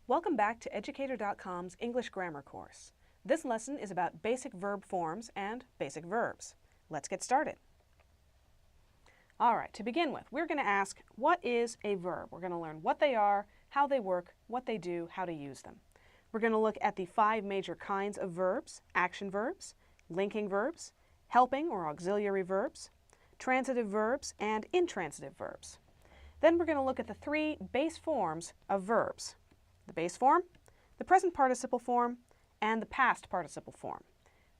Welcome back to Educator.com's English Grammar course. This lesson is about basic verb forms and basic verbs. Let's get started. All right, to begin with, we're going to ask, what is a verb? We're going to learn what they are, how they work, what they do, how to use them. We're going to look at the 5 major kinds of verbs: action verbs, linking verbs, helping or auxiliary verbs, transitive verbs, and intransitive verbs. Then we're going to look at the 3 base forms of verbs: the base form, the present participle form, and the past participle form.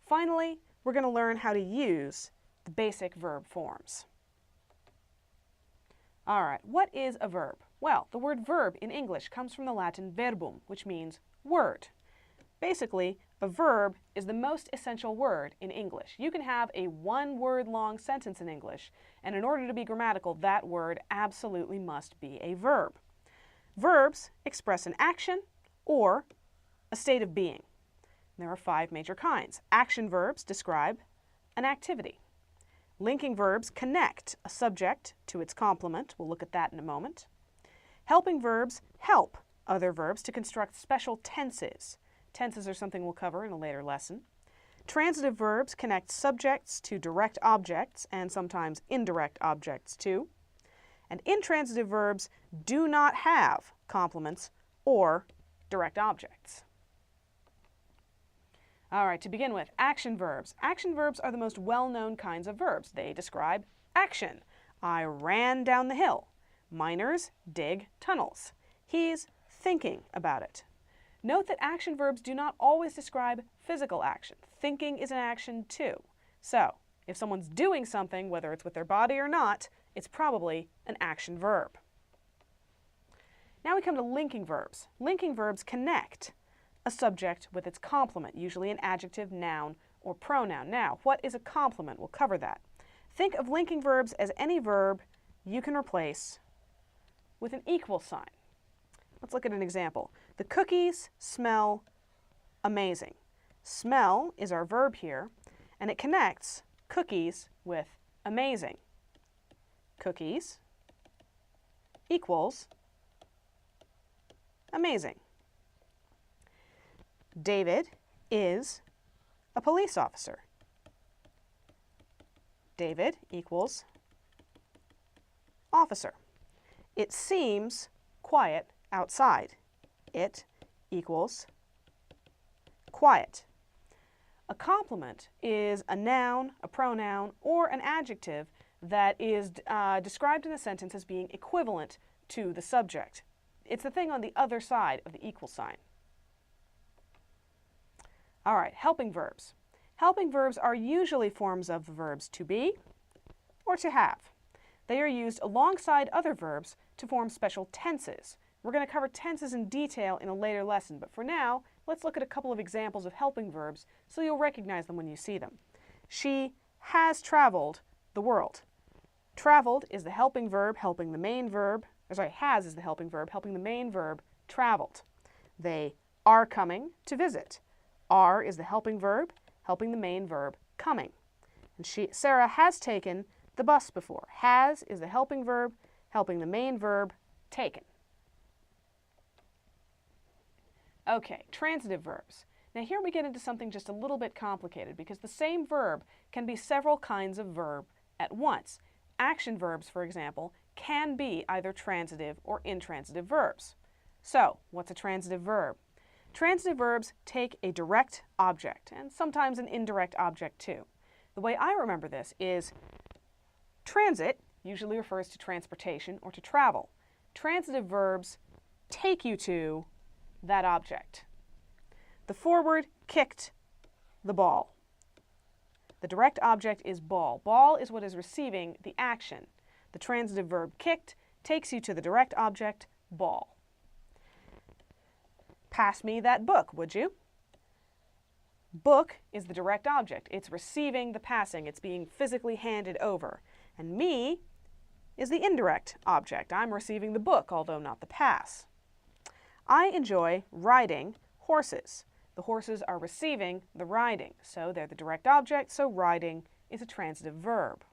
Finally, we're going to learn how to use the basic verb forms. All right, what is a verb? Well, the word verb in English comes from the Latin verbum, which means word. Basically, a verb is the most essential word in English. You can have a one-word long sentence in English, and in order to be grammatical, that word absolutely must be a verb. Verbs express an action or a state of being. There are 5 major kinds. Action verbs describe an activity. Linking verbs connect a subject to its complement. We'll look at that in a moment. Helping verbs help other verbs to construct special tenses. Tenses are something we'll cover in a later lesson. Transitive verbs connect subjects to direct objects and sometimes indirect objects too. And intransitive verbs do not have complements or direct objects. All right, to begin with, action verbs. Action verbs are the most well-known kinds of verbs. They describe action. I ran down the hill. Miners dig tunnels. He's thinking about it. Note that action verbs do not always describe physical action. Thinking is an action too. So, if someone's doing something, whether it's with their body or not, it's probably an action verb. Now we come to linking verbs. Linking verbs connect a subject with its complement, usually an adjective, noun, or pronoun. Now, what is a complement? We'll cover that. Think of linking verbs as any verb you can replace with an equal sign. Let's look at an example. The cookies smell amazing. Smell is our verb here, and it connects cookies with amazing. Cookies equals amazing. David is a police officer. David equals officer. It seems quiet outside. It equals quiet. A complement is a noun, a pronoun, or an adjective that is described in a sentence as being equivalent to the subject. It's the thing on the other side of the equal sign. All right, helping verbs. Helping verbs are usually forms of the verbs to be or to have. They are used alongside other verbs to form special tenses. We're going to cover tenses in detail in a later lesson, but for now, let's look at a couple of examples of helping verbs so you'll recognize them when you see them. She has traveled the world. Traveled is the helping verb helping the main verb. Has is the helping verb helping the main verb, traveled. They are coming to visit. Are is the helping verb helping the main verb, coming. And Sarah has taken the bus before. Has is the helping verb helping the main verb, taken. Okay, transitive verbs. Now here we get into something just a little bit complicated because the same verb can be several kinds of verb at once. Action verbs, for example, can be either transitive or intransitive verbs. So, what's a transitive verb? Transitive verbs take a direct object and sometimes an indirect object too. The way I remember this is transit usually refers to transportation or to travel. Transitive verbs take you to that object. The forward kicked the ball. The direct object is ball. Ball is what is receiving the action. The transitive verb kicked takes you to the direct object, ball. Pass me that book, would you? Book is the direct object. It's receiving the passing. It's being physically handed over. And me is the indirect object. I'm receiving the book, although not the pass. I enjoy riding horses. The horses are receiving the riding, so they're the direct object, so riding is a transitive verb.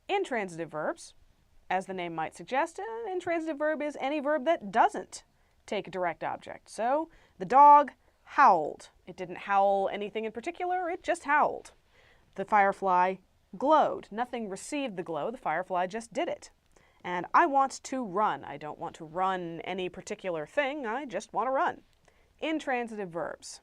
Intransitive verbs, as the name might suggest, an intransitive verb is any verb that doesn't take a direct object. So the dog howled. It didn't howl anything in particular, it just howled. The firefly glowed. Nothing received the glow, the firefly just did it. And I want to run. I don't want to run any particular thing, I just want to run. Intransitive verbs.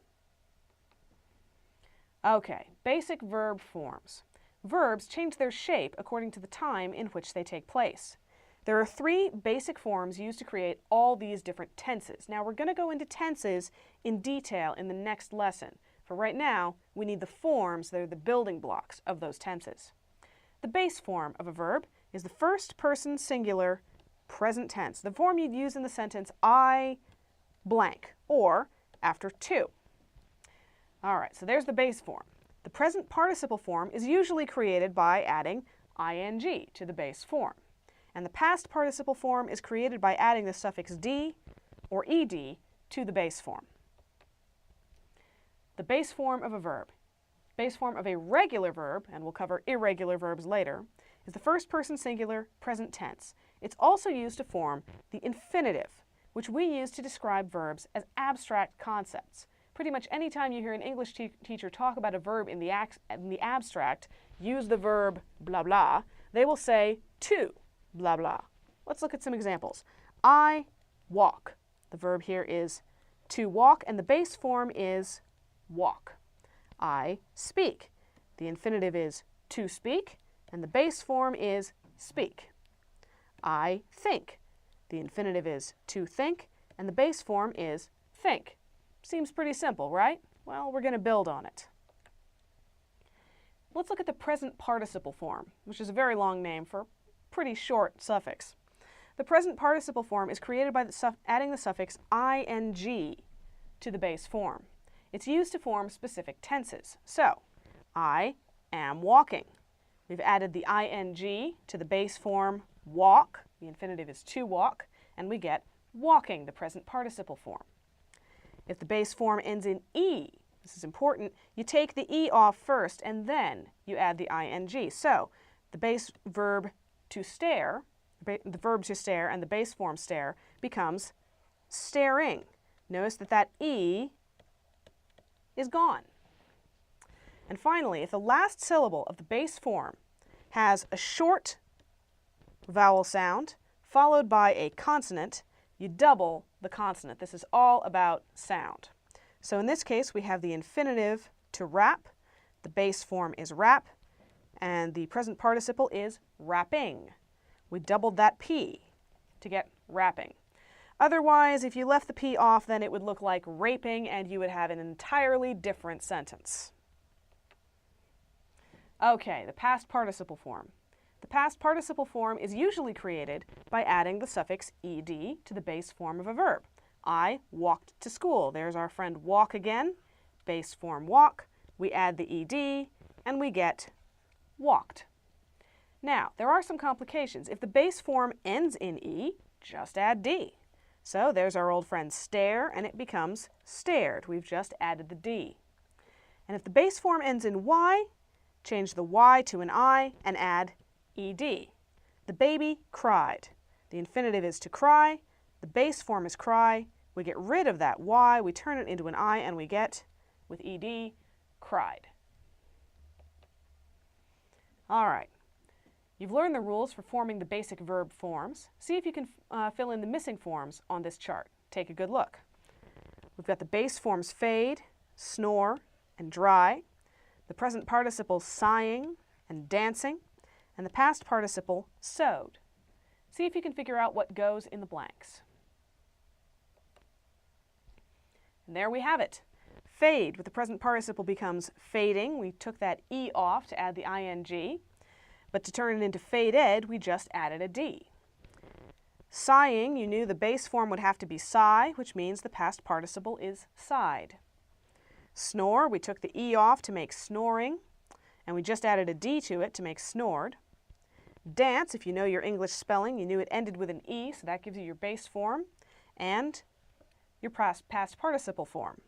Okay, basic verb forms. Verbs change their shape according to the time in which they take place. There are 3 basic forms used to create all these different tenses. Now we're going to go into tenses in detail in the next lesson. For right now, we need the forms that are the building blocks of those tenses. The base form of a verb is the first person singular present tense, the form you'd use in the sentence I blank, or after to. All right, so there's the base form. The present participle form is usually created by adding ing to the base form. And the past participle form is created by adding the suffix d or ed to the base form. The base form of a verb. Base form of a regular verb, and we'll cover irregular verbs later, is the first person singular present tense. It's also used to form the infinitive, which we use to describe verbs as abstract concepts. Pretty much any time you hear an English teacher talk about a verb in the abstract, use the verb blah blah, they will say to blah blah. Let's look at some examples. I walk. The verb here is to walk, and the base form is walk. I speak. The infinitive is to speak, and the base form is speak. I think. The infinitive is to think, and the base form is think. Seems pretty simple, right? Well, we're going to build on it. Let's look at the present participle form, which is a very long name for a pretty short suffix. The present participle form is created by adding the suffix ing to the base form. It's used to form specific tenses. So, I am walking. We've added the ing to the base form walk. The infinitive is to walk, and we get walking, the present participle form. If the base form ends in e, this is important, you take the e off first and then you add the ing. So the base verb to stare, the verb to stare and the base form stare becomes staring. Notice that that e is gone. And finally, if the last syllable of the base form has a short vowel sound followed by a consonant, you double the consonant. This is all about sound. So in this case, we have the infinitive to rap, the base form is rap, and the present participle is rapping. We doubled that P to get rapping. Otherwise, if you left the P off, then it would look like raping, and you would have an entirely different sentence. Okay, the past participle form. The past participle form is usually created by adding the suffix ed to the base form of a verb. I walked to school. There's our friend walk again. Base form walk. We add the ed, and we get walked. Now, there are some complications. If the base form ends in e, just add d. So there's our old friend stare, and it becomes stared. We've just added the d. And if the base form ends in y, change the y to an I and add ed. The baby cried. The infinitive is to cry. The base form is cry. We get rid of that y, we turn it into an I, and we get, with ed, cried. All right. You've learned the rules for forming the basic verb forms. See if you can fill in the missing forms on this chart. Take a good look. We've got the base forms fade, snore, and dry. The present participle sighing and dancing, and the past participle sewed. See if you can figure out what goes in the blanks. And there we have it. Fade with the present participle becomes fading. We took that e off to add the ing, but to turn it into faded, we just added a d. Sighing, you knew the base form would have to be sigh, which means the past participle is sighed. Snore, we took the e off to make snoring, and we just added a d to it to make snored. Dance, if you know your English spelling, you knew it ended with an e, so that gives you your base form and your past participle form.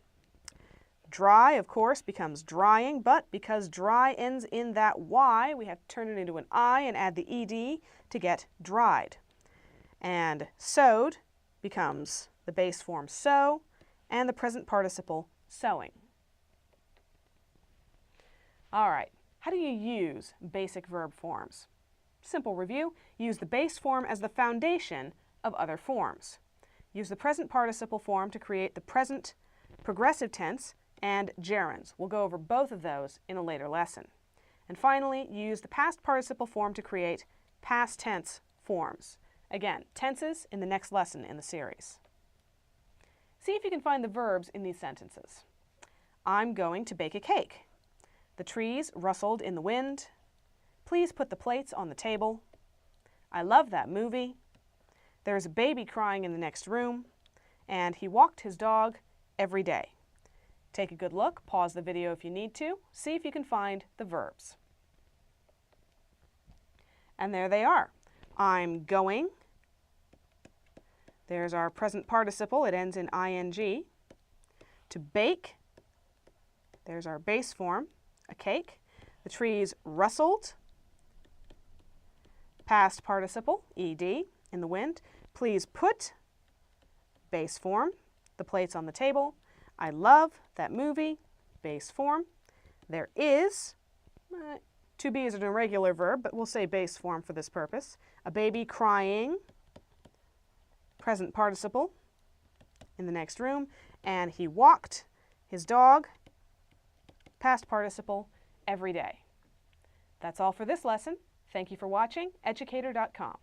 Dry, of course, becomes drying, but because dry ends in that y, we have to turn it into an I and add the ed to get dried. And sewed becomes the base form sew, and the present participle sewing. All right, how do you use basic verb forms? Simple review, use the base form as the foundation of other forms. Use the present participle form to create the present progressive tense and gerunds. We'll go over both of those in a later lesson. And finally, use the past participle form to create past tense forms. Again, tenses in the next lesson in the series. See if you can find the verbs in these sentences. I'm going to bake a cake. The trees rustled in the wind. Please put the plates on the table. I love that movie. There's a baby crying in the next room. And he walked his dog every day. Take a good look, pause the video if you need to, see if you can find the verbs. And there they are. I'm going. There's our present participle, it ends in ing. To bake, there's our base form, a cake. The trees rustled, past participle, ed, in the wind. Please put, base form, the plates on the table. I love that movie, base form. There is, to be is an irregular verb, but we'll say base form for this purpose. A baby crying, present participle, in the next room. And he walked his dog, past participle, every day. That's all for this lesson. Thank you for watching, educator.com.